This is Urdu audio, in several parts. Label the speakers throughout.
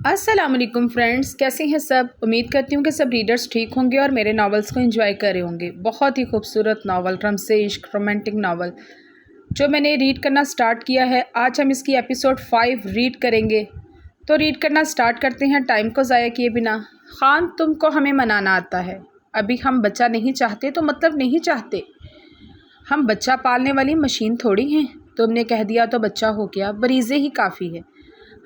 Speaker 1: السلام علیکم فرینڈز، کیسے ہیں سب؟ امید کرتی ہوں کہ سب ریڈرز ٹھیک ہوں گے اور میرے ناولز کو انجوائے کر رہے ہوں گے۔ بہت ہی خوبصورت ناول رمز عشق، رومانٹک ناول جو میں نے ریڈ کرنا سٹارٹ کیا ہے، آج ہم اس کی ایپیسوڈ 5 ریڈ کریں گے۔ تو ریڈ کرنا سٹارٹ کرتے ہیں ٹائم کو ضائع کیے بنا۔ خان، تم کو ہمیں منانا آتا ہے، ابھی ہم بچہ نہیں چاہتے تو مطلب نہیں چاہتے۔ ہم بچہ پالنے والی مشین تھوڑی ہیں، تم نے کہہ دیا تو بچہ ہو گیا، بریزے ہی کافی ہے۔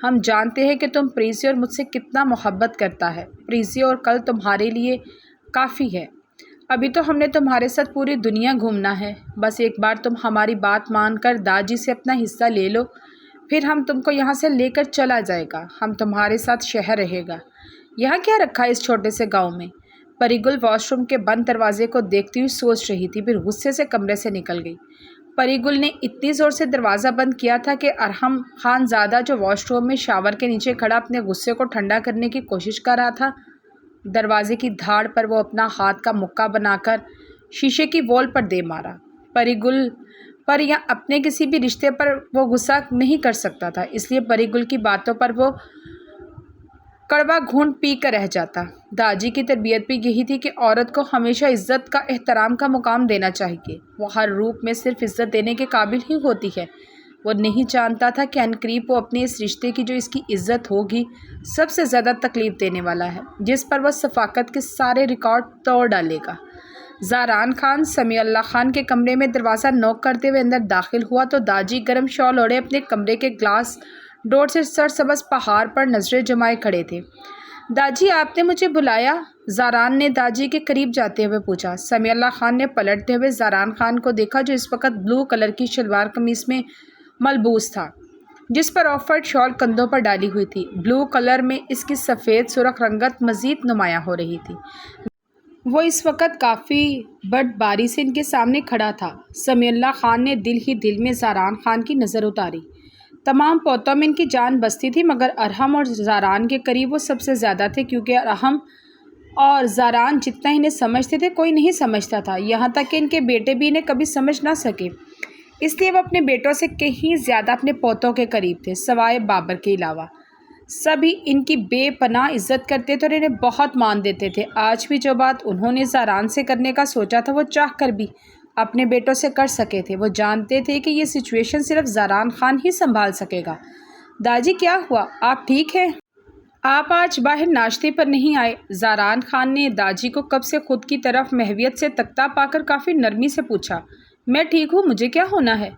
Speaker 1: ہم جانتے ہیں کہ تم پریزی اور مجھ سے کتنا محبت کرتا ہے، پریزی اور کل تمہارے لیے کافی ہے۔ ابھی تو ہم نے تمہارے ساتھ پوری دنیا گھومنا ہے، بس ایک بار تم ہماری بات مان کر داجی سے اپنا حصہ لے لو، پھر ہم تم کو یہاں سے لے کر چلا جائے گا، ہم تمہارے ساتھ شہر رہے گا۔ یہاں کیا رکھا ہے اس چھوٹے سے گاؤں میں؟ پری گل واش روم کے بند دروازے کو دیکھتی ہوئی سوچ رہی تھی، پھر غصے سے کمرے سے نکل گئی۔ پری گل نے اتنی زور سے دروازہ بند کیا تھا کہ ارحم خان زادہ جو واش روم میں شاور کے نیچے کھڑا اپنے غصے کو ٹھنڈا کرنے کی کوشش کر رہا تھا، دروازے کی دھاڑ پر وہ اپنا ہاتھ کا مکہ بنا کر شیشے کی وال پر دے مارا۔ پری گل پر یا اپنے کسی بھی رشتے پر وہ غصہ نہیں کر سکتا تھا، اس لیے پری گل کی باتوں پر وہ کڑوا گھونٹ پی کر رہ جاتا۔ داجی کی تربیت بھی یہی تھی کہ عورت کو ہمیشہ عزت کا، احترام کا مقام دینا چاہیے، وہ ہر روپ میں صرف عزت دینے کے قابل ہی ہوتی ہے۔ وہ نہیں جانتا تھا کہ عنقریب وہ اپنے اس رشتے کی جو اس کی عزت ہوگی سب سے زیادہ تکلیف دینے والا ہے، جس پر وہ ثقافت کے سارے ریکارڈ توڑ ڈالے گا۔ زاران خان سمیع اللہ خان کے کمرے میں دروازہ نوک کرتے ہوئے اندر داخل ہوا تو داجی گرم شال اوڑھے اپنے کمرے کے گلاس ڈور سے سرسبز پہاڑ پر نظریں جمائے کھڑے تھے۔ داجی، آپ نے مجھے بلایا؟ زاران نے داجی کے قریب جاتے ہوئے پوچھا۔ سمیع اللہ خان نے پلٹتے ہوئے زاران خان کو دیکھا جو اس وقت بلو کلر کی شلوار قمیص میں ملبوس تھا، جس پر آف وائٹ شال کندھوں پر ڈالی ہوئی تھی۔ بلو کلر میں اس کی سفید سرخ رنگت مزید نمایاں ہو رہی تھی۔ وہ اس وقت کافی بردباری سے ان کے سامنے کھڑا تھا۔ سمیع اللہ خان نے دل ہی دل میں زاران خان کی نظر اتاری۔ تمام پوتوں میں ان کی جان بستی تھی، مگر ارحم اور زاران کے قریب وہ سب سے زیادہ تھے، کیونکہ ارحم اور زاران جتنا انہیں سمجھتے تھے کوئی نہیں سمجھتا تھا، یہاں تک کہ ان کے بیٹے بھی انہیں کبھی سمجھ نہ سکے۔ اس لیے وہ اپنے بیٹوں سے کہیں زیادہ اپنے پوتوں کے قریب تھے، سوائے بابر کے علاوہ۔ سبھی ان کی بے پناہ عزت کرتے تھے اور انہیں بہت مان دیتے تھے۔ آج بھی جو بات انہوں نے زاران سے کرنے کا سوچا تھا وہ چاہ کر بھی اپنے بیٹوں سے کر سکے تھے۔ وہ جانتے تھے کہ یہ سچویشن صرف زاران خان ہی سنبھال سکے گا۔ داجی، کیا ہوا؟ آپ ٹھیک ہیں؟ آپ آج باہر ناشتے پر نہیں آئے؟ زاران خان نے داجی کو کب سے خود کی طرف محویت سے تکتا پا کر کافی نرمی سے پوچھا۔ میں ٹھیک ہوں، مجھے کیا ہونا ہے؟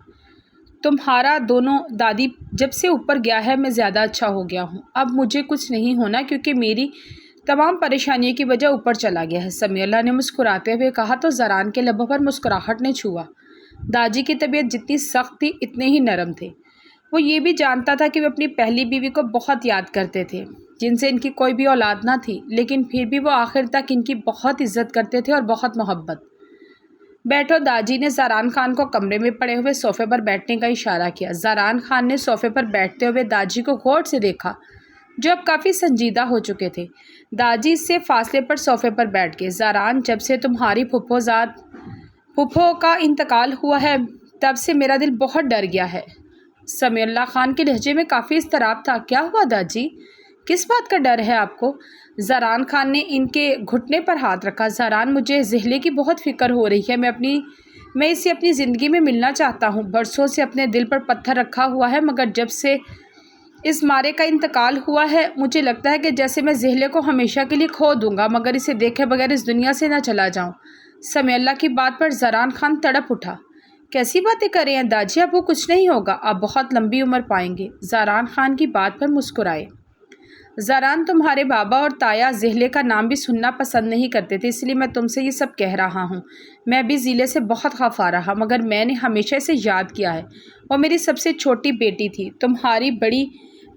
Speaker 1: تمہارا دونوں دادی جب سے اوپر گیا ہے میں زیادہ اچھا ہو گیا ہوں، اب مجھے کچھ نہیں ہونا کیونکہ میری تمام پریشانیوں کی وجہ اوپر چلا گیا ہے، سمیع اللہ نے مسکراتے ہوئے کہا تو زاران کے لبوں پر مسکراہٹ نے چھوا۔ داجی کی طبیعت جتنی سخت تھی اتنے ہی نرم تھے۔ وہ یہ بھی جانتا تھا کہ وہ اپنی پہلی بیوی کو بہت یاد کرتے تھے، جن سے ان کی کوئی بھی اولاد نہ تھی، لیکن پھر بھی وہ آخر تک ان کی بہت عزت کرتے تھے اور بہت محبت۔ بیٹھو، داجی نے زاران خان کو کمرے میں پڑے ہوئے صوفے پر بیٹھنے کا اشارہ کیا۔ زاران خان نے صوفے پر بیٹھتے ہوئے داجی کو غور سے دیکھا، جو اب کافی سنجیدہ ہو چکے تھے۔ داجی اس سے فاصلے پر صوفے پر بیٹھ گئے۔ زاران، جب سے تمہاری پھپھو کا انتقال ہوا ہے تب سے میرا دل بہت ڈر گیا ہے۔ سمیع اللہ خان کے لہجے میں کافی اضطراب تھا۔ کیا ہوا داجی؟ کس بات کا ڈر ہے آپ کو؟ زاران خان نے ان کے گھٹنے پر ہاتھ رکھا۔ زاران، مجھے زہلے کی بہت فکر ہو رہی ہے، میں اسے اپنی زندگی میں ملنا چاہتا ہوں، برسوں سے اپنے دل پر پتھر رکھا ہوا ہے، مگر جب سے اس مارے کا انتقال ہوا ہے مجھے لگتا ہے کہ جیسے میں زہلے کو ہمیشہ کے لیے کھو دوں گا، مگر اسے دیکھے بغیر اس دنیا سے نہ چلا جاؤں۔ سمیع اللہ کی بات پر زاران خان تڑپ اٹھا۔ کیسی باتیں کر رہے ہیں داجی، آپ کو کچھ نہیں ہوگا، آپ بہت لمبی عمر پائیں گے۔ زاران خان کی بات پر مسکرائے۔ زاران، تمہارے بابا اور تایا زہلے کا نام بھی سننا پسند نہیں کرتے تھے، اس لیے میں تم سے یہ سب کہہ رہا ہوں۔ میں بھی زیلے سے بہت خفا رہا، مگر میں نے ہمیشہ اسے یاد کیا ہے، وہ میری سب سے چھوٹی بیٹی تھی، تمہاری بڑی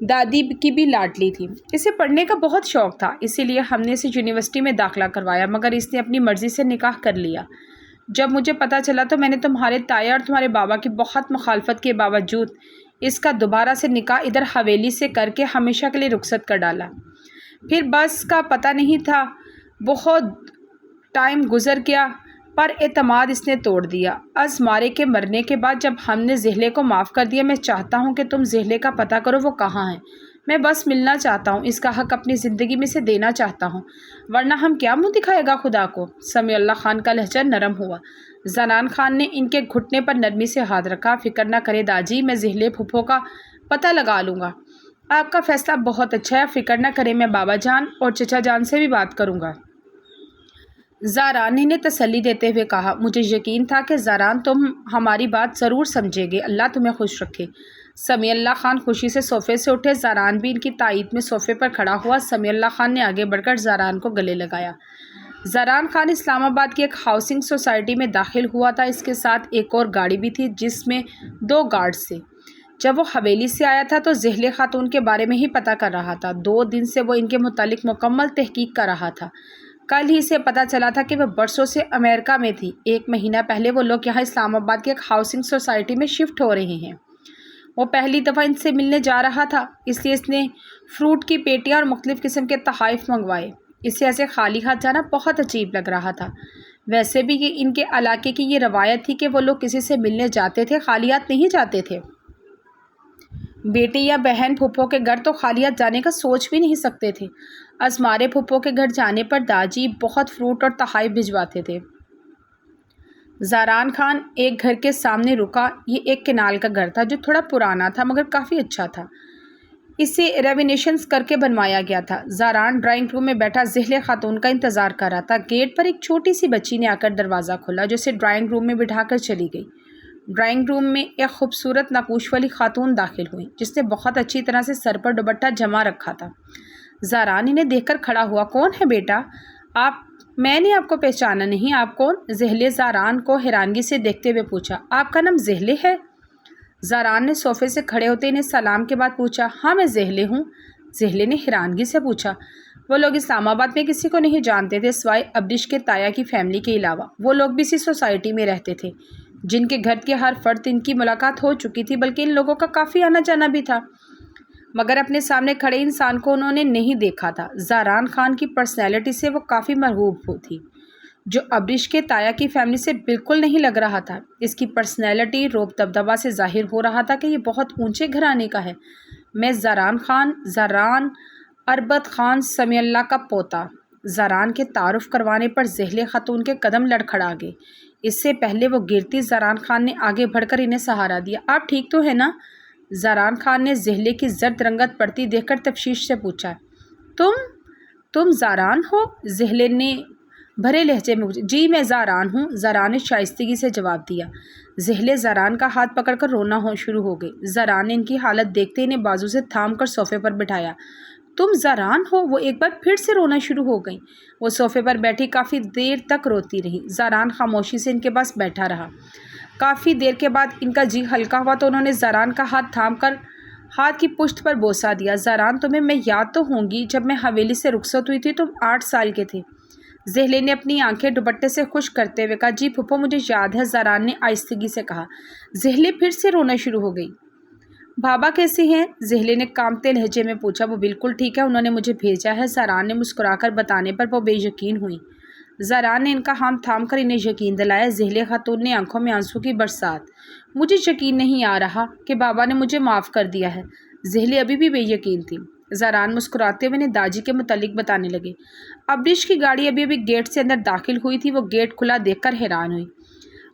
Speaker 1: دادی کی بھی لاڈلی تھی۔ اسے پڑھنے کا بہت شوق تھا، اسی لیے ہم نے اسے یونیورسٹی میں داخلہ کروایا، مگر اس نے اپنی مرضی سے نکاح کر لیا۔ جب مجھے پتہ چلا تو میں نے تمہارے تایا اور تمہارے بابا کی بہت مخالفت کے باوجود اس کا دوبارہ سے نکاح ادھر حویلی سے کر کے ہمیشہ کے لیے رخصت کر ڈالا۔ پھر بس کا پتہ نہیں تھا، بہت ٹائم گزر گیا، پر اعتماد اس نے توڑ دیا۔ از مارے کے مرنے کے بعد جب ہم نے زہلے کو معاف کر دیا، میں چاہتا ہوں کہ تم زہلے کا پتہ کرو وہ کہاں ہے۔ میں بس ملنا چاہتا ہوں، اس کا حق اپنی زندگی میں سے دینا چاہتا ہوں، ورنہ ہم کیا منہ دکھائے گا خدا کو؟ سمیع اللہ خان کا لہجہ نرم ہوا۔ زنان خان نے ان کے گھٹنے پر نرمی سے ہاتھ رکھا۔ فکر نہ کرے داجی، میں زہلے پھپھو کا پتہ لگا لوں گا۔ آپ کا فیصلہ بہت اچھا ہے، فکر نہ کریں، میں بابا جان اور چچا جان سے بھی بات کروں گا۔ زاران نے تسلی دیتے ہوئے کہا، مجھے یقین تھا کہ زاران تم ہماری بات ضرور سمجھے گے، اللہ تمہیں خوش رکھے۔ سمیع اللہ خان خوشی سے صوفے سے اٹھے۔ زاران بھی ان کی تائید میں صوفے پر کھڑا ہوا۔ سمیع اللہ خان نے آگے بڑھ کر زاران کو گلے لگایا۔ زاران خان اسلام آباد کی ایک ہاؤسنگ سوسائٹی میں داخل ہوا تھا۔ اس کے ساتھ ایک اور گاڑی بھی تھی جس میں 2 گارڈز تھے۔ جب وہ حویلی سے آیا تھا تو زہلے خاتون کے بارے میں ہی پتہ کر رہا تھا۔ 2 دن سے وہ ان کے متعلق مکمل تحقیق کر رہا تھا۔ کل ہی سے پتہ چلا تھا کہ وہ برسوں سے امریکہ میں تھی۔ 1 مہینہ پہلے وہ لوگ یہاں اسلام آباد کی ایک ہاؤسنگ سوسائٹی میں شفٹ ہو رہے ہیں۔ وہ پہلی دفعہ ان سے ملنے جا رہا تھا، اس لیے اس نے فروٹ کی پیٹیاں اور مختلف قسم کے تحائف منگوائے۔ اسے ایسے خالی ہاتھ جانا بہت عجیب لگ رہا تھا۔ ویسے بھی یہ ان کے علاقے کی یہ روایت تھی کہ وہ لوگ کسی سے ملنے جاتے تھے، خالی ہاتھ نہیں جاتے تھے۔ بیٹی یا بہن پھپھو کے گھر تو خالی ہاتھ جانے کا سوچ بھی نہیں سکتے تھے۔ ازمارے پھپھو کے گھر جانے پر داجی بہت فروٹ اور تحائف بھجواتے تھے۔ زاران خان ایک گھر کے سامنے رکا۔ یہ ایک کنال کا گھر تھا جو تھوڑا پرانا تھا مگر کافی اچھا تھا۔ اسے رینوویشنز کر کے بنوایا گیا تھا۔ زاران ڈرائنگ روم میں بیٹھا زہلے خاتون کا انتظار کر رہا تھا۔ گیٹ پر ایک چھوٹی سی بچی نے آ کر دروازہ کھولا جو اسے ڈرائنگ روم میں بٹھا کر چلی گئی۔ ڈرائنگ روم میں ایک خوبصورت نقوش والی خاتون داخل ہوئی جس نے بہت اچھی طرح سے سر پر دوپٹہ جما رکھا تھا۔ زاران انہیں دیکھ کر کھڑا ہوا۔ کون ہے بیٹا آپ؟ میں نے آپ کو پہچانا نہیں، آپ کون؟ زہلے زاران کو حیرانگی سے دیکھتے ہوئے پوچھا۔ آپ کا نام زہلے ہے؟ زاران نے صوفے سے کھڑے ہوتے انہیں سلام کے بعد پوچھا۔ ہاں میں زہلے ہوں۔ زہلے نے حیرانگی سے پوچھا۔ وہ لوگ اسلام آباد میں کسی کو نہیں جانتے تھے سوائے ابریش کے تایا کی فیملی کے علاوہ۔ وہ لوگ بھی اسی سوسائٹی میں رہتے تھے جن کے گھر کے ہر فرد ان کی ملاقات ہو چکی تھی، بلکہ ان لوگوں کا کافی آنا جانا بھی تھا، مگر اپنے سامنے کھڑے انسان کو انہوں نے نہیں دیکھا تھا۔ زاران خان کی پرسنالٹی سے وہ کافی مرغوب تھی جو ابریش کے تایا کی فیملی سے بالکل نہیں لگ رہا تھا۔ اس کی پرسنالٹی روب دبدبا سے ظاہر ہو رہا تھا کہ یہ بہت اونچے گھرانے کا ہے۔ میں زاران خان، زاران اربت خان سمیع اللہ کا پوتا۔ زاران کے تعارف کروانے پر زہلے خاتون کے قدم لڑکھڑا گئے۔ اس سے پہلے وہ گرتی زاران خان نے آگے بڑھ کر انہیں سہارا دیا۔ آپ ٹھیک تو ہیں نا؟ زاران خان نے زہلے کی زرد رنگت پڑتی دیکھ کر تفشیش سے پوچھا۔ تم زاران ہو؟ زہلے نے بھرے لہجے میں پوچھا۔ جی میں زاران ہوں، زاران نے شائستگی سے جواب دیا۔ زہلے زاران کا ہاتھ پکڑ کر رونا شروع ہو گئی۔ زاران نے ان کی حالت دیکھتے انہیں بازو سے تھام کر صوفے پر بٹھایا۔ تم زاران ہو؟ وہ ایک بار پھر سے رونا شروع ہو گئیں۔ وہ صوفے پر بیٹھی کافی دیر تک روتی رہی۔ زاران خاموشی سے ان کے پاس بیٹھا رہا۔ کافی دیر کے بعد ان کا جی ہلکا ہوا تو انہوں نے زاران کا ہاتھ تھام کر ہاتھ کی پشت پر بوسہ دیا۔ زاران تمہیں میں یاد تو ہوں گی، جب میں حویلی سے رخصت ہوئی تھی تم 8 سال کے تھے۔ زہلے نے اپنی آنکھیں دوپٹے سے خشک کرتے ہوئے کہا۔ جی پھپھو مجھے یاد ہے، زاران نے آہستگی سے کہا۔ زہلے پھر سے رونا شروع ہو گئی۔ بابا کیسے ہیں؟ زہلے نے کانپتے لہجے میں پوچھا۔ وہ بالکل ٹھیک ہے، انہوں نے مجھے بھیجا ہے، زاران نے مسکرا کر بتانے پر وہ بے یقین ہوئی۔ زاران نے ان کا ہاتھ تھام کر انہیں یقین دلایا۔ زہلے خاتون نے آنکھوں میں آنسو کی برسات۔ مجھے یقین نہیں آ رہا کہ بابا نے مجھے معاف کر دیا ہے۔ زہلے ابھی بھی بے یقین تھی۔ زاران مسکراتے ہوئے انہیں داجی کے متعلق بتانے لگے۔ ابریش کی گاڑی ابھی گیٹ سے اندر داخل ہوئی تھی۔ وہ گیٹ کھلا دیکھ کر حیران ہوئی۔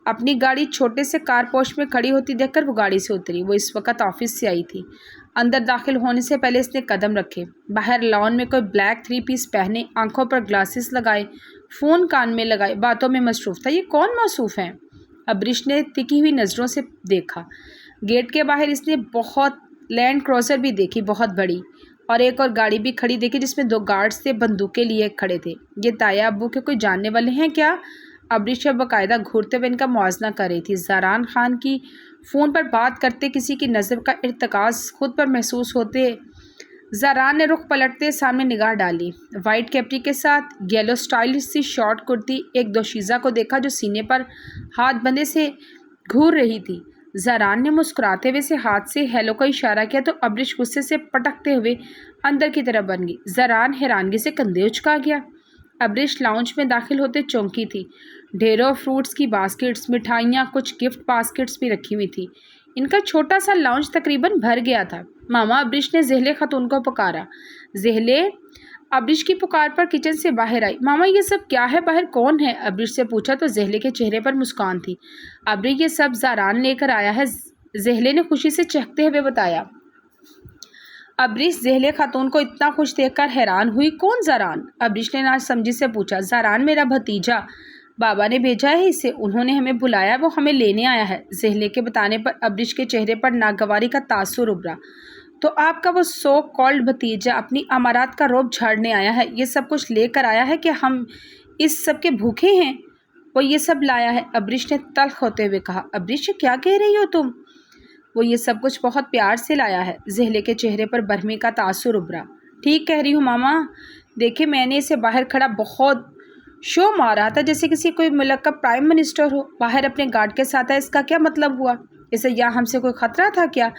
Speaker 1: اپنی گاڑی چھوٹے سے کار پوش میں کھڑی ہوتی دیکھ کر وہ گاڑی سے اتری۔ وہ اس وقت آفس سے آئی تھی۔ اندر داخل ہونے سے پہلے اس نے قدم رکھے۔ باہر لان میں کوئی بلیک 3 پیس پہنے، آنکھوں پر گلاسز لگائے، فون کان میں لگائے، باتوں میں مصروف تھا۔ یہ کون موصوف ہیں؟ ابریش نے تکی ہوئی نظروں سے دیکھا۔ گیٹ کے باہر اس نے بہت لینڈ کروزر بھی دیکھی، بہت بڑی، اور ایک اور گاڑی بھی کھڑی دیکھی جس میں 2 گارڈز تھے، بندوقیں لیے کھڑے تھے۔ یہ تایا ابو کے کوئی جاننے والے ہیں کیا؟ ابریش باقاعدہ گھورتے ہوئے ان کا موازنہ کر رہی تھی۔ زاران خان کی فون پر بات کرتے کسی کی نظر کا ارتکاز خود پر محسوس ہوتے زاران نے رخ پلٹتے سامنے نگاہ ڈالی۔ وائٹ کیپری کے ساتھ یلو اسٹائلش سی شارٹ کرتی ایک دوشیزہ کو دیکھا جو سینے پر ہاتھ بندھے سے گھور رہی تھی۔ زاران نے مسکراتے ہوئے سے ہاتھ سے ہیلو کا اشارہ کیا تو ابریش غصے سے پٹکتے ہوئے اندر کی طرف بن گئی۔ زاران حیرانگی سے کندھے اچکا گیا۔ ابریش لاؤنج میں داخل ہوتے چونکی تھی۔ ڈھیروں فروٹس کی باسکٹس، مٹھائیاں، کچھ گفٹ باسکٹس بھی رکھی ہوئی تھی۔ ان کا چھوٹا سا لاؤنج تقریباً بھر گیا تھا۔ ماما، ابریش نے زہلے خاتون کو پکارا۔ زہلے ابریش کی پکار پر کچن سے باہر آئی۔ ماما، یہ سب کیا ہے؟ باہر کون ہے؟ ابریش سے پوچھا تو زہلے کے چہرے پر مسکان تھی۔ ابری، یہ سب زاران لے کر آیا ہے، زہلے نے خوشی سے چہکتے ہوئے بتایا۔ ابریش زہلے خاتون کو اتنا خوش دیکھ کر حیران ہوئی۔ کون زاران؟ ابریش نے ناسمجھی سے پوچھا۔ زاران میرا بھتیجا، بابا نے بھیجا ہے اسے، انہوں نے ہمیں بلایا، وہ ہمیں لینے آیا ہے۔ زہلے کے بتانے پر ابریش کے چہرے پر ناگواری کا تاثر ابھرا۔ تو آپ کا وہ سو کالڈ بھتیجا اپنی امارات کا روب جھاڑنے آیا ہے، یہ سب کچھ لے کر آیا ہے کہ ہم اس سب کے بھوکے ہیں؟ وہ یہ سب لایا ہے، ابریش نے تلخ ہوتے ہوئے کہا۔ ابریش، کیا کہہ رہی ہو تم؟ وہ یہ سب کچھ بہت پیار سے لایا ہے۔ زہلے کے چہرے پر برہمی کا تاثر ابھرا۔ ٹھیک کہہ رہی ہوں ماما، دیکھیں میں نے اسے باہر کھڑا بہت شو مارا تھا جیسے کسی کوئی ملک کا پرائم منسٹر ہو، باہر اپنے گارڈ کے ساتھ ہے، اس کا کیا مطلب ہوا؟ اسے یہاں ہم سے کوئی خطرہ تھا کیا؟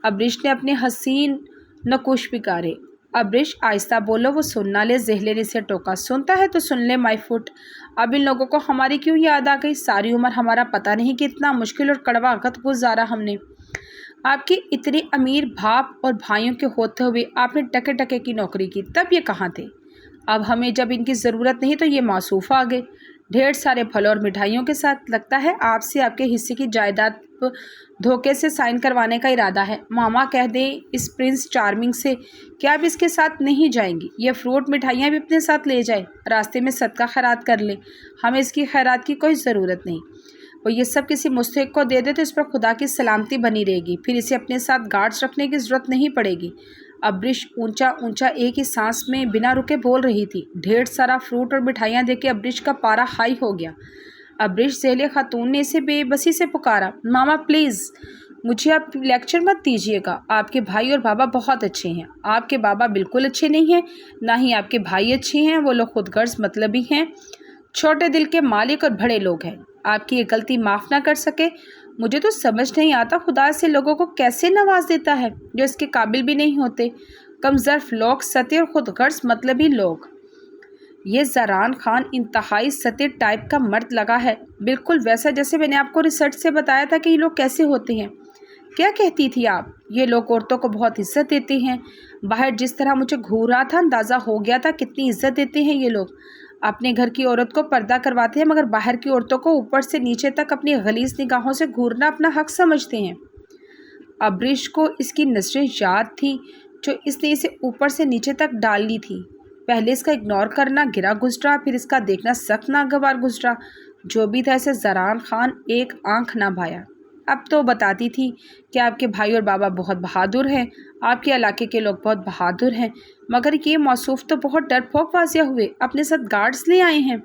Speaker 1: ابریش نے اپنے حسین نقوش پکارے۔ ابریش، آہستہ بولو، وہ سن نہ لے، زہلے نے اسے ٹوکا۔ سنتا ہے تو سن لے مائی فٹ، اب ان لوگوں کو ہماری کیوں یاد آ گئی؟ ساری عمر ہمارا پتہ نہیں کتنا مشکل اور کڑوا وقت گزارا ہم نے، آپ کی اتنی امیر باپ اور بھائیوں کے ہوتے ہوئے آپ نے ٹکے ٹکے کی نوکری کی، تب یہ کہاں تھے؟ اب ہمیں جب ان کی ضرورت نہیں تو یہ موصوف آ گئے ڈھیر سارے پھلوں اور مٹھائیوں کے ساتھ۔ لگتا ہے آپ سے آپ کے حصے کی جائیداد دھوکے سے سائن کروانے کا ارادہ ہے۔ ماما کہہ دیں اس پرنس چارمنگ سے کہ آپ اس کے ساتھ نہیں جائیں گی، یہ فروٹ مٹھائیاں بھی اپنے ساتھ لے جائے، راستے میں صدقہ خیرات کر لیں، ہمیں اس کی خیرات کی کوئی ضرورت نہیں۔ وہ یہ سب کسی مستحق کو دے دے تو اس پر خدا کی سلامتی بنی رہے گی، پھر اسے اپنے ساتھ گارڈز رکھنے کی ضرورت نہیں پڑے گی۔ ابریش اونچا اونچا ایک ہی سانس میں بنا رکے بول رہی تھی۔ ڈھیر سارا فروٹ اور مٹھائیاں دیکھ کے ابریش کا پارا ہائی ہو گیا۔ ابریش، زہلے خاتون نے اسے بے بسی سے پکارا۔ ماما پلیز، مجھے آپ لیکچر مت دیجیے گا، آپ کے بھائی اور بابا بہت اچھے ہیں۔ آپ کے بابا بالکل اچھے نہیں ہیں، نہ ہی آپ کے بھائی اچھے ہیں، وہ لوگ خود غرض مطلبی ہیں، چھوٹے دل کے مالک اور بڑے لوگ ہیں، آپ کی یہ غلطی معاف نہ کر سکے۔ مجھے تو سمجھ نہیں آتا خدا سے لوگوں کو کیسے نواز دیتا ہے جو اس کے قابل بھی نہیں ہوتے، کم ظرف لوگ، سطحی اور خود غرض مطلبی لوگ۔ یہ زاران خان انتہائی سطحی ٹائپ کا مرد لگا ہے، بالکل ویسا جیسے میں نے آپ کو ریسرچ سے بتایا تھا کہ یہ لوگ کیسے ہوتے ہیں۔ کیا کہتی تھی آپ؟ یہ لوگ عورتوں کو بہت عزت دیتے ہیں، باہر جس طرح مجھے گھور رہا تھا اندازہ ہو گیا تھا کتنی عزت دیتے ہیں یہ لوگ۔ اپنے گھر کی عورت کو پردہ کرواتے ہیں مگر باہر کی عورتوں کو اوپر سے نیچے تک اپنی غلیظ نگاہوں سے گھورنا اپنا حق سمجھتے ہیں۔ ابریش کو اس کی نظریں یاد تھیں جو اس نے اسے اوپر سے نیچے تک ڈال لی تھی۔ پہلے اس کا اگنور کرنا گرا گزرا، پھر اس کا دیکھنا سخت ناگوار گزرا۔ جو بھی تھا اسے زاران خان ایک آنکھ نہ بھایا۔ اب تو بتاتی تھی کہ آپ کے بھائی اور بابا بہت بہادر ہیں، آپ کے علاقے کے لوگ بہت بہادر ہیں، مگر یہ موصوف تو بہت ڈرپوک واضح ہوئے، اپنے ساتھ گارڈز لے آئے ہیں۔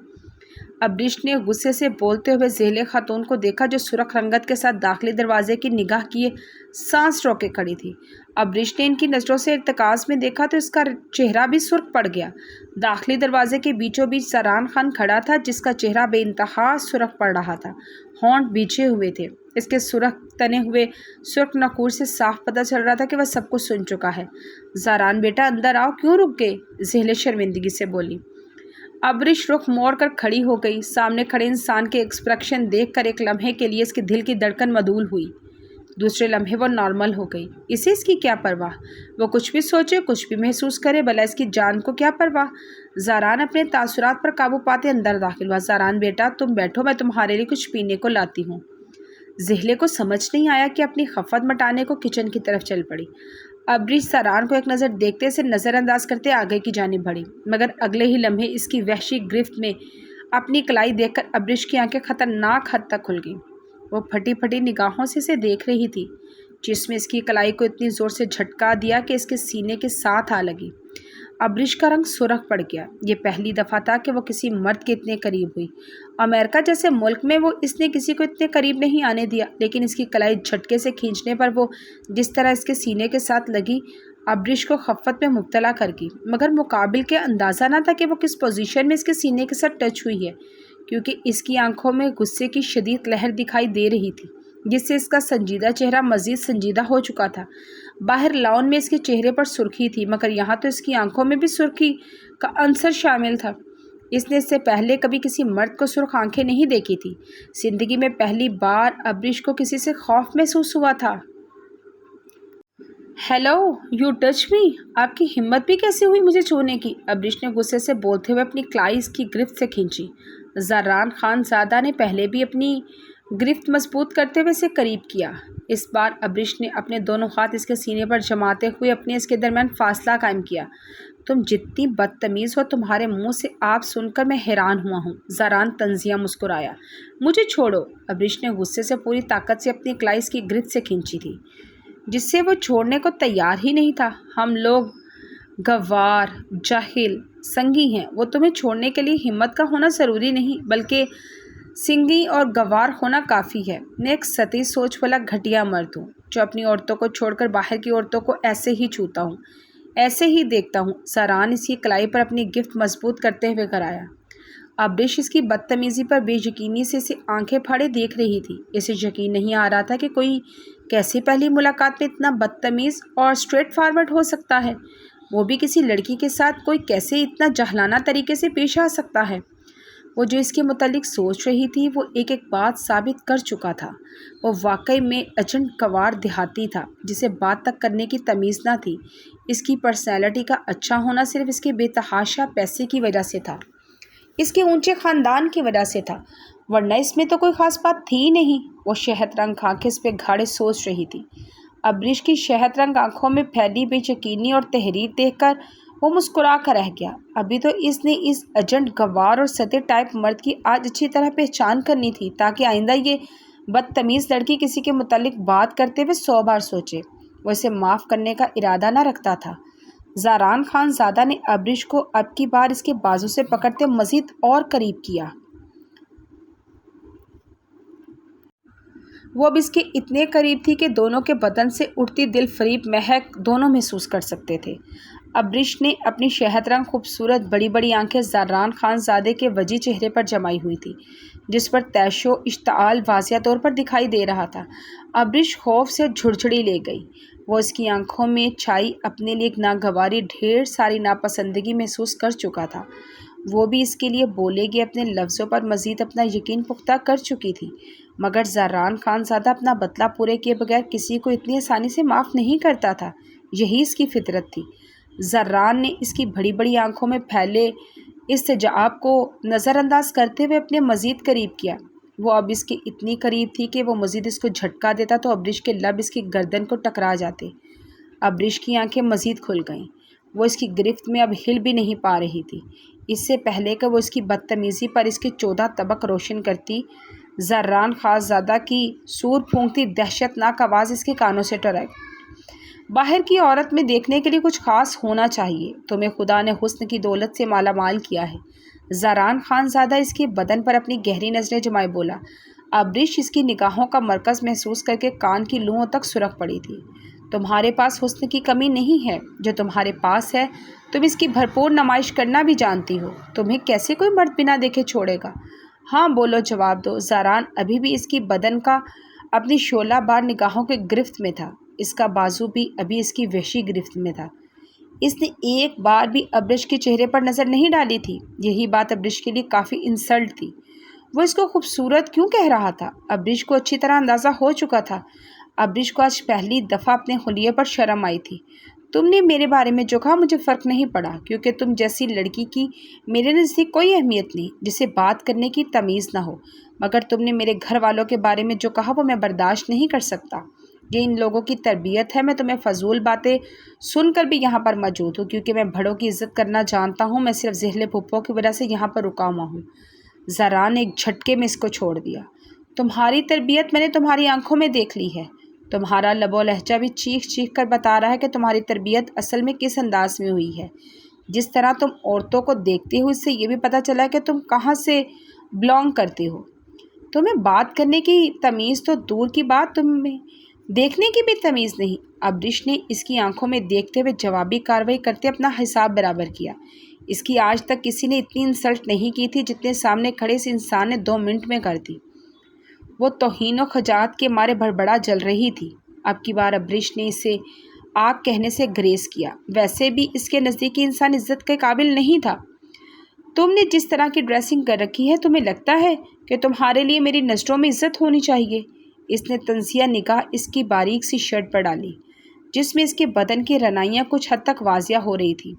Speaker 1: ابریش نے غصے سے بولتے ہوئے زہلے خاتون کو دیکھا جو سرخ رنگت کے ساتھ داخلی دروازے کی نگاہ کیے سانس روکے کھڑی تھی۔ ابریش نے ان کی نظروں سے ارتکاز میں دیکھا تو اس کا چہرہ بھی سرخ پڑ گیا۔ داخلی دروازے کے بیچوں بیچ زاران خان کھڑا تھا جس کا چہرہ بے انتہا سرخ پڑ رہا تھا، ہونٹ بیچے ہوئے تھے، اس کے سرخ تنے ہوئے سرخ ناخور سے صاف پتہ چل رہا تھا کہ وہ سب کچھ سن چکا ہے۔ زاران بیٹا اندر آؤ، کیوں رک گئے؟ زہلے شرمندگی سے بولی۔ ابریش رخ موڑ کر کھڑی ہو گئی، سامنے کھڑے انسان کے ایکسپریشن دیکھ کر ایک لمحے کے لیے اس کے دل کی دھڑکن مدھول ہوئی، دوسرے لمحے وہ نارمل ہو گئی۔ اسے اس کی کیا پرواہ، وہ کچھ بھی سوچے کچھ بھی محسوس کرے، بھلا اس کی جان کو کیا پرواہ۔ زاران اپنے تاثرات پر قابو پاتے اندر داخل ہوا۔ زاران بیٹا تم بیٹھو، میں تمہارے لیے کچھ پینے کو لاتی ہوں۔ زہلے کو سمجھ نہیں آیا کہ اپنی خفت مٹانے کو کچن کی طرف چل پڑی۔ ابریش زاران کو ایک نظر دیکھتے سے نظر انداز کرتے آگے کی جانب بڑھی، مگر اگلے ہی لمحے اس کی وحشی گرفت میں اپنی کلائی دیکھ کر ابریش کی آنکھیں خطرناک حد تک کھل گئیں۔ وہ پھٹی پھٹی نگاہوں سے اسے دیکھ رہی تھی جس میں اس کی کلائی کو اتنی زور سے جھٹکا دیا کہ اس کے سینے کے ساتھ آ لگی۔ ابریش کا رنگ سرخ پڑ گیا۔ یہ پہلی دفعہ تھا کہ وہ کسی مرد کے اتنے قریب ہوئی۔ امریکہ جیسے ملک میں وہ اس نے کسی کو اتنے قریب نہیں آنے دیا، لیکن اس کی کلائی جھٹکے سے کھینچنے پر وہ جس طرح اس کے سینے کے ساتھ لگی ابریش کو خفت میں مبتلا کر گئی، مگر مقابل کے اندازہ نہ تھا کہ وہ کس پوزیشن میں اس کے سینے کے ساتھ ٹچ ہوئی ہے، کیونکہ اس کی آنکھوں میں غصے کی شدید لہر دکھائی دے رہی تھی جس سے اس کا سنجیدہ چہرہ مزید سنجیدہ ہو چکا تھا۔ باہر لاؤن میں اس کے چہرے پر سرخی تھی، مگر یہاں تو اس کی آنکھوں میں بھی سرخی کا عنصر شامل تھا۔ اس نے اس سے پہلے کبھی کسی مرد کو سرخ آنکھیں نہیں دیکھی تھی۔ زندگی میں پہلی بار ابریش کو کسی سے خوف محسوس ہوا تھا۔ ہیلو، یو ٹچ می، آپ کی ہمت بھی کیسے ہوئی مجھے چھونے کی؟ ابریش نے غصے سے بولتے ہوئے اپنی کلائی کی گرفت سے کھینچی۔ زران خان زادہ نے پہلے بھی اپنی گرفت مضبوط کرتے ہوئے اسے قریب کیا۔ اس بار ابریش نے اپنے دونوں ہاتھ اس کے سینے پر جماتے ہوئے اپنے اس کے درمیان فاصلہ قائم کیا۔ تم جتنی بدتمیز ہو، تمہارے منہ سے آپ سن کر میں حیران ہوا ہوں۔ زران طنزیہ مسکرایا۔ مجھے چھوڑو، ابریش نے غصے سے پوری طاقت سے اپنی کلائی کی گرفت سے کھینچی تھی، جس سے وہ چھوڑنے کو تیار ہی نہیں تھا۔ ہم لوگ گوار، جاہل، سنگی ہیں۔ وہ تمہیں چھوڑنے کے لیے ہمت کا ہونا ضروری نہیں، بلکہ سنگی اور گوار ہونا کافی ہے۔ میں ایک سطحی سوچ والا گھٹیا مرد ہوں، جو اپنی عورتوں کو چھوڑ کر باہر کی عورتوں کو ایسے ہی چھوتا ہوں، ایسے ہی دیکھتا ہوں۔ زران اس کی کلائی پر اپنی گرفت مضبوط کرتے ہوئے کرایا۔ ابریش اس کی بدتمیزی پر بے یقینی سے اسے آنکھیں پھاڑے دیکھ رہی تھی۔ اسے یقین نہیں آ رہا تھا کہ کوئی کیسے پہلی ملاقات میں اتنا بدتمیز اور اسٹریٹ فارورڈ ہو سکتا ہے، وہ بھی کسی لڑکی کے ساتھ کوئی کیسے اتنا جاہلانہ طریقے سے پیش آ سکتا ہے۔ وہ جو اس کے متعلق سوچ رہی تھی وہ ایک بات ثابت کر چکا تھا۔ وہ واقعی میں اجنڈ گوار دیہاتی تھا، جسے بات تک کرنے کی تمیز نہ تھی۔ اس کی پرسنالٹی کا اچھا ہونا صرف اس کے بے تحاشا پیسے کی وجہ سے تھا، اس کے اونچے خاندان کی وجہ سے تھا، ورنہ اس میں تو کوئی خاص بات تھی ہی نہیں۔ وہ شہد رنگ آنکھیں اس پہ گھاڑے سوچ رہی تھی۔ ابریش کی شہد رنگ آنکھوں میں پھیلی بے یقینی اور تحریر دیکھ کر وہ مسکرا کر رہ گیا۔ ابھی تو اس نے اس ایجنٹ گوار اور سطحی ٹائپ مرد کی آج اچھی طرح پہچان کرنی تھی، تاکہ آئندہ یہ بدتمیز لڑکی کسی کے متعلق بات کرتے ہوئے 100 بار سوچے۔ وہ اسے معاف کرنے کا ارادہ نہ رکھتا تھا۔ زران خان زادہ نے ابریش کو اب کی بار اس کے بازو سے پکڑتے مزید اور قریب کیا۔ وہ اب اس کے اتنے قریب تھی کہ دونوں کے بدن سے اٹھتی دل فریب مہک دونوں محسوس کر سکتے تھے۔ ابریش نے اپنی شہد رنگ خوبصورت بڑی بڑی آنکھیں زران خان زادے کے وجی چہرے پر جمائی ہوئی تھی، جس پر طیش و اشتعال واضح طور پر دکھائی دے رہا تھا۔ ابریش خوف سے جھڑجھڑی لے گئی۔ وہ اس کی آنکھوں میں چھائی اپنے لیے ایک ناگواری ڈھیر ساری ناپسندگی محسوس کر چکا تھا۔ وہ بھی اس کے لیے بولے گئے اپنے لفظوں پر مزید اپنا یقین پختہ کر چکی تھی، مگر زران خان زادہ اپنا بطلہ پورے کیے بغیر کسی کو اتنی آسانی سے معاف نہیں کرتا تھا۔ یہی اس کی فطرت تھی۔ زران نے اس کی بڑی بڑی آنکھوں میں پھیلے استجاب کو نظر انداز کرتے ہوئے اپنے مزید قریب کیا۔ وہ اب اس کے اتنی قریب تھی کہ وہ مزید اس کو جھٹکا دیتا تو ابریش کے لب اس کی گردن کو ٹکرا جاتے۔ ابریش کی آنکھیں مزید کھل گئیں۔ وہ اس کی گرفت میں اب ہل بھی نہیں پا رہی تھی۔ اس سے پہلے کہ وہ اس کی بدتمیزی پر اس کے 14 طبق روشن کرتی، زران خان زادہ کی سور پھونکتی دہشت ناک آواز اس کے کانوں سے ٹکرائی۔ باہر کی عورت میں دیکھنے کے لیے کچھ خاص ہونا چاہیے۔ تمہیں خدا نے حسن کی دولت سے مالا مال کیا ہے۔ زران خان زادہ اس کے بدن پر اپنی گہری نظریں جمائے بولا۔ ابریش اس کی نگاہوں کا مرکز محسوس کر کے کان کی لوؤں تک سرخ پڑی تھی۔ تمہارے پاس حسن کی کمی نہیں ہے، جو تمہارے پاس ہے تم اس کی بھرپور نمائش کرنا بھی جانتی ہو۔ تمہیں کیسے کوئی مرد بنا دیکھے چھوڑے گا؟ ہاں بولو، جواب دو۔ زران ابھی بھی اس کی بدن کا اپنی شعلہ بار نگاہوں کے گرفت میں تھا۔ اس کا بازو بھی ابھی اس کی وحشی گرفت میں تھا۔ اس نے ایک بار بھی ابریش کے چہرے پر نظر نہیں ڈالی تھی۔ یہی بات ابریش کے لیے کافی انسلٹ تھی۔ وہ اس کو خوبصورت کیوں کہہ رہا تھا؟ ابریش کو اچھی طرح اندازہ ہو چکا تھا۔ ابریش کو آج پہلی دفعہ اپنے حلیے پر شرم آئی تھی۔ تم نے میرے بارے میں جو کہا مجھے فرق نہیں پڑا، کیونکہ تم جیسی لڑکی کی میرے نزدیک کوئی اہمیت نہیں جسے بات کرنے کی تمیز نہ ہو، مگر تم نے میرے گھر والوں کے بارے میں جو کہا وہ میں برداشت نہیں کر سکتا۔ یہ ان لوگوں کی تربیت ہے۔ میں تمہیں فضول باتیں سن کر بھی یہاں پر موجود ہوں، کیونکہ میں بڑوں کی عزت کرنا جانتا ہوں۔ میں صرف زہل پھپھو کی وجہ سے یہاں پر رکا ہوا ہوں۔ زران نے ایک جھٹکے میں اس کو چھوڑ دیا۔ تمہاری تربیت میں نے تمہاری آنکھوں میں دیکھ لی ہے۔ تمہارا لب و لہجہ بھی چیخ چیخ کر بتا رہا ہے کہ تمہاری تربیت اصل میں کس انداز میں ہوئی ہے۔ جس طرح تم عورتوں کو دیکھتے ہو، اس سے یہ بھی پتہ چلا کہ تم کہاں سے بلانگ کرتے ہو۔ تمہیں بات کرنے کی تمیز تو دور کی بات، تمہیں دیکھنے کی بھی تمیز نہیں۔ ابریش نے اس کی آنکھوں میں دیکھتے ہوئے جوابی کارروائی کرتے اپنا حساب برابر کیا۔ اس کی آج تک کسی نے اتنی انسلٹ نہیں کی تھی جتنے سامنے کھڑے اس انسان نے 2 منٹ میں کر دی۔ وہ توہین و خجالت کے مارے بڑبڑا جل رہی تھی۔ اب کی بار ابریش نے اسے آگ کہنے سے گریز کیا۔ ویسے بھی اس کے نزدیکی انسان عزت کے قابل نہیں تھا۔ تم نے جس طرح کی ڈریسنگ کر رکھی ہے تمہیں لگتا ہے کہ تمہارے لیے میری نظروں میں عزت ہونی چاہیے؟ اس نے تنزیہ نگاہ اس کی باریک سی شرٹ پر ڈالی جس میں اس کے بدن کی رنائیاں کچھ حد تک واضح ہو رہی تھیں۔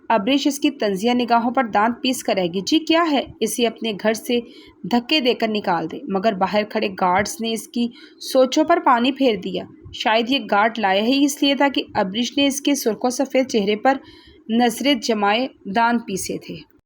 Speaker 1: ابریش اس کی تنزیہ نگاہوں پر دانت پیس کر رہ گی۔ جی کیا ہے؟ اسے اپنے گھر سے دھکے دے کر نکال دے، مگر باہر کھڑے گارڈز نے اس کی سوچوں پر پانی پھیر دیا۔ شاید یہ گارڈ لایا ہی اس لیے تھا کہ ابریش نے اس کے سرخ و سفید چہرے پر نظریں جمائے دانت پیسے تھے۔